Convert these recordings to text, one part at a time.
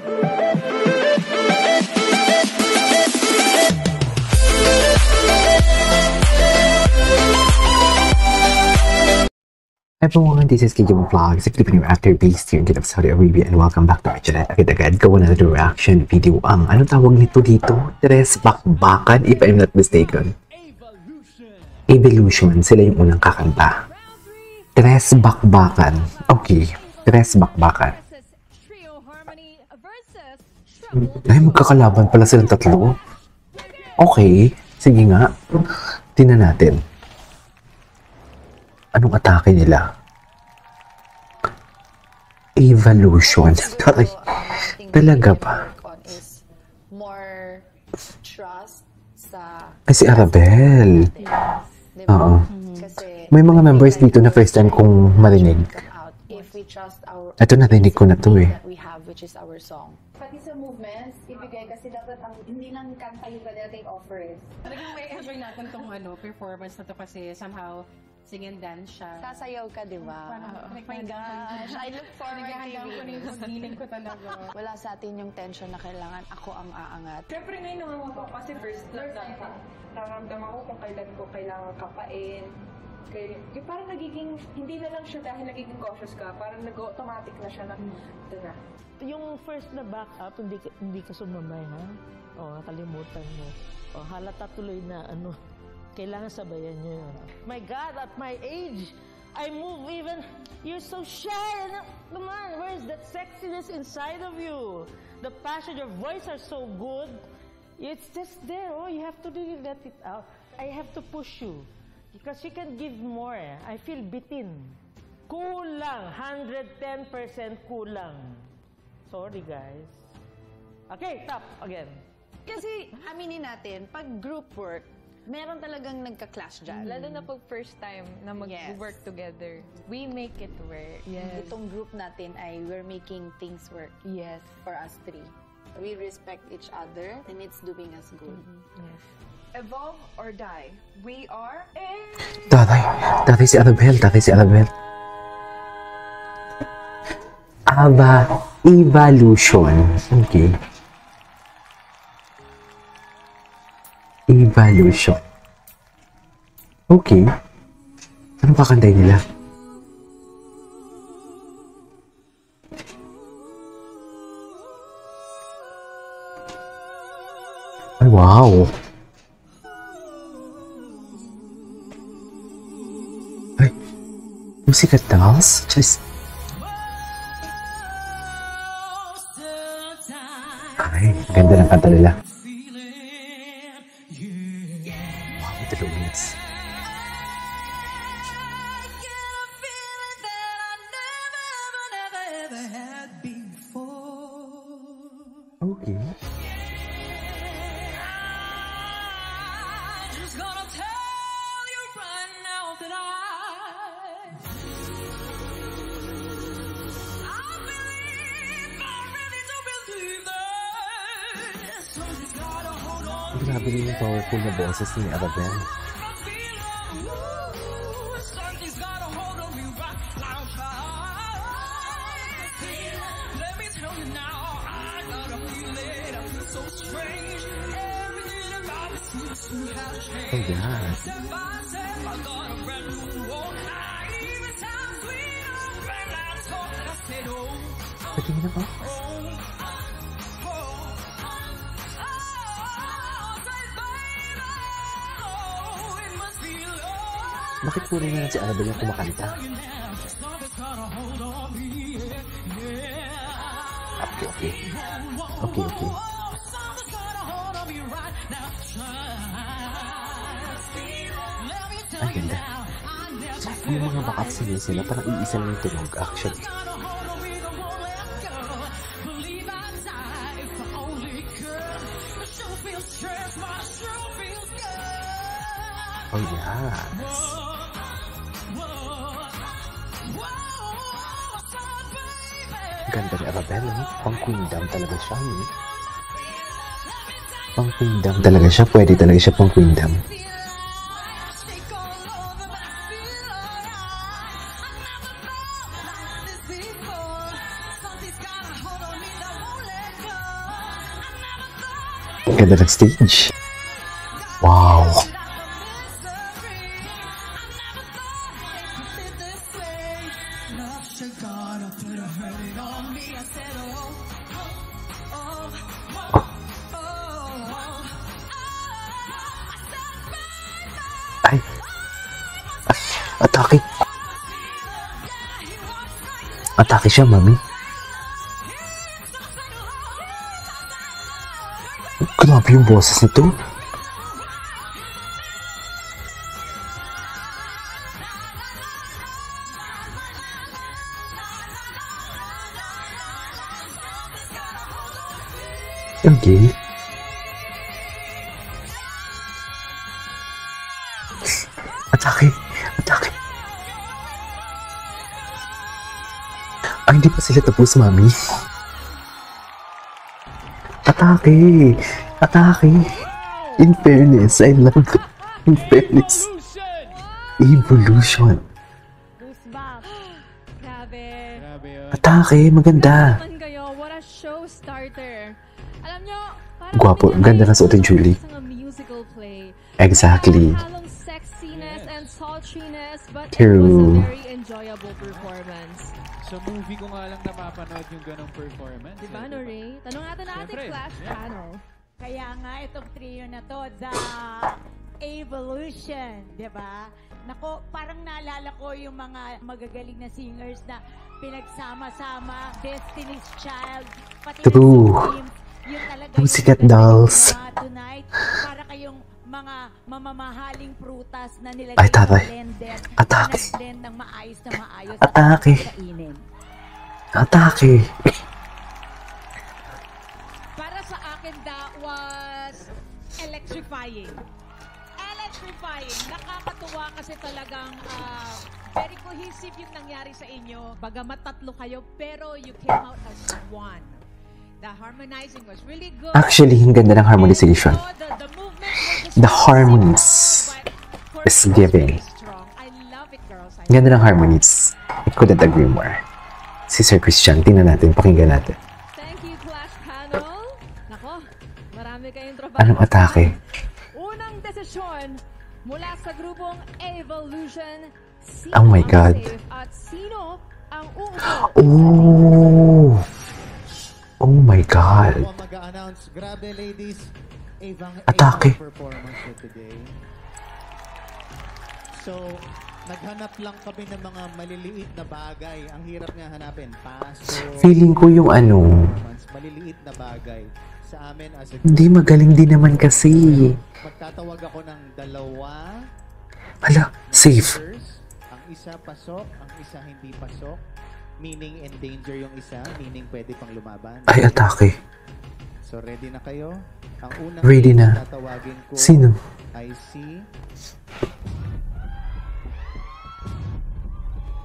Everyone, this is KJ Vlogs, a Filipino actor based here in Jeddah, Saudi Arabia, and welcome back to my channel. Agad-agad, gawa na another reaction video. Anong tawag nito dito? Tres Bakbakan, if I'm not mistaken. Evolution, sila yung unang kakanta. Tres Bakbakan. Okay, Tres Bakbakan. Ay, magkakalaban pala silang tatlo. Okay, sige nga. Tingnan natin. Anong atake nila? Evolution. Taray. Talaga ba? More trust sa... Ay, si Arabel. Oo. May mga members dito na first time kong marinig. Ito, narinig ko na to eh. Which is our song. Pati sa movements, ibigay kasi dapat ang hindi lang kanta yung kanya take offer eh. Talagang may enjoy natin tong performance na to kasi somehow sing and dance siya. Sasayaw ka, di ba? Oh my gosh, I look forward to you. Feeling ko talaga. Wala sa atin yung tension na kailangan ako ang aangat. Siyempre ngayon naman po kasi first time naramdaman ko kung kailan ko kailangan kapain. Yung parang nagiging, hindi na lang siya dahil nagiging cautious ka, parang nag-automatic na siya na, ito na. Yung first na back up, hindi ka sumabay, ha? O, nakalimutan mo. O, halata tuloy na, kailangan sabayan nyo yun. My God, at my age, I move even, you're so shy. Come on, where's that sexiness inside of you? The passion, your voice are so good. It's just there, you have to really let it out. I have to push you. Because you can give more. I feel bitin. Kulang. 110% kulang. Sorry, guys. Okay, stop again. Kasi, aminin natin, pag group work, meron talagang nagka-clash dyan. Lalo na pag first time na mag-work together. We make it work. Yes. Itong group natin ay we're making things work. Yes. For us three. We respect each other and it's doing us good. Yes. Evolve or die. We are Tatay si Arabel. Evolution. Okay. Evolution. Okay. Anong kakantay nila? Ay, wow. Ay, Pussycat Dolls? Just... Ay, ganda ng kanta nila. Wow, the Lumens. Okay. Grabe rin yung powerful na boses ni Arabel. Oh yeah. Patingin na ba? Bakit puro na lang si Arabel yung kumakanta? Okay. Ang ganda. Yung mga backup sila, parang iisa lang yung tunog, actually. Oh yes. Ganda ni Arabel, pang queendom talaga siya. Pang queendom talaga siya, pwede talaga siya pang queendom. Ang ganda ng stage. Wow. Ay. Atake. Atake siya, mami. Grabe yung boses nito. Okay. Atake. Atake. Ay, hindi pa sila tapos, mami. Atake. Atake. In fairness, I love it. In fairness. Evolution. Grabe. Atake, maganda. Naman kayo, what a show starter. Alam nyo, parang Gwapo, ganda na suot ni Julie. Isang musical play. Exactly. Halong sexiness and sultriness, but True. it was a very enjoyable performance. Sa movie ko nga lang napapanood yung ganong performance. Diba, no, Ray? Tanong natin ating Siyempre, Clash yeah. panel. Kaya nga itong trio na to, The Evolution, di ba? Nako, parang naalala ko yung mga magagaling na singers na pinagsama-sama, Destiny's Child, pati True. na si Kim, yun talaga Yung yung sikat maganda dolls. yung mga tonight, para kayong mga mamamahaling prutas na nilagay Ay, sa tatay. blender, Atake. na blend ng maayos na maayos Atake. at kainin. Atake. Para sa akin, that was electrifying. Electrifying. Nakakatuwa kasi talagang very cohesive yung nangyari sa inyo. Bagamat tatlo kayo, pero you came out as one. The harmonizing was really good. Actually, ang ganda ng harmonization. The movement was just The harmonies but for is me, it was giving. very strong. I love it, girls. I Ganda ng harmonies. I couldn't agree more. Si Sir Christian, tingnan natin, pakinggan natin. Thank you, Clash panel. Nako, marami kayong trabaho. Anong atake? Unang desisyon mula sa grupong Evolution. Sino Oh my ang God. safe at sino ang uupo? Oh! Oh my God. Ako ang mag-a-announce. Grabe, ladies. Atake. Performance for today. So, naghanap lang kami ng mga maliliit na bagay. Ang hirap nga hanapin. Paso. Feeling ko yung ano, performance, maliliit na bagay. Sa amin as a hindi magaling din naman kasi. magtatawag ako ng dalawa. Hala, safe. First, ang isa pasok, ang isa hindi pasok. Meaning in danger yung isa, meaning pwede pang lumaban. Ay, atake. So ready na kayo? Ang unang Ready na. tatawagin ko Sino? ay si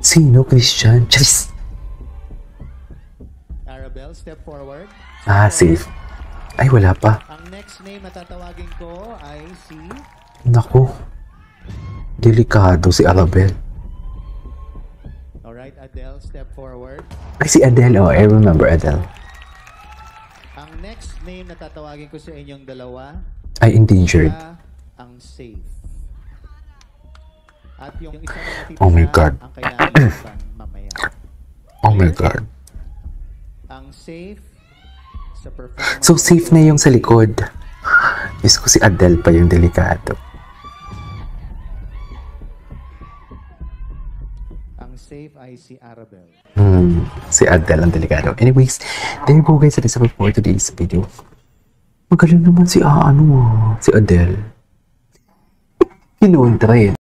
Sino, Christian? Charis! Arabelle. Step forward. Ah, safe. Ay, wala pa. Ang next name na tatawagin ko ay si Naku. Delikado si Arabelle. alright, Adele. Step forward. Ay, si Adele. Oh, I remember Adele. Ang next name na tatawagin ko sa inyong dalawa Ay, endangered. siya ang safe. At yung isa na natitira Oh my God. ang kailangan laban mamaya. Oh my God. Ang safe sa performance. So, safe na yung sa likod. Diyos ko, si Adele pa yung delikado. Ang safe ay si Arabelle. Si Adele ang delikado. Anyways, there you go guys. That is it for today's video. Magaling naman si si Adele. Kinontra yun.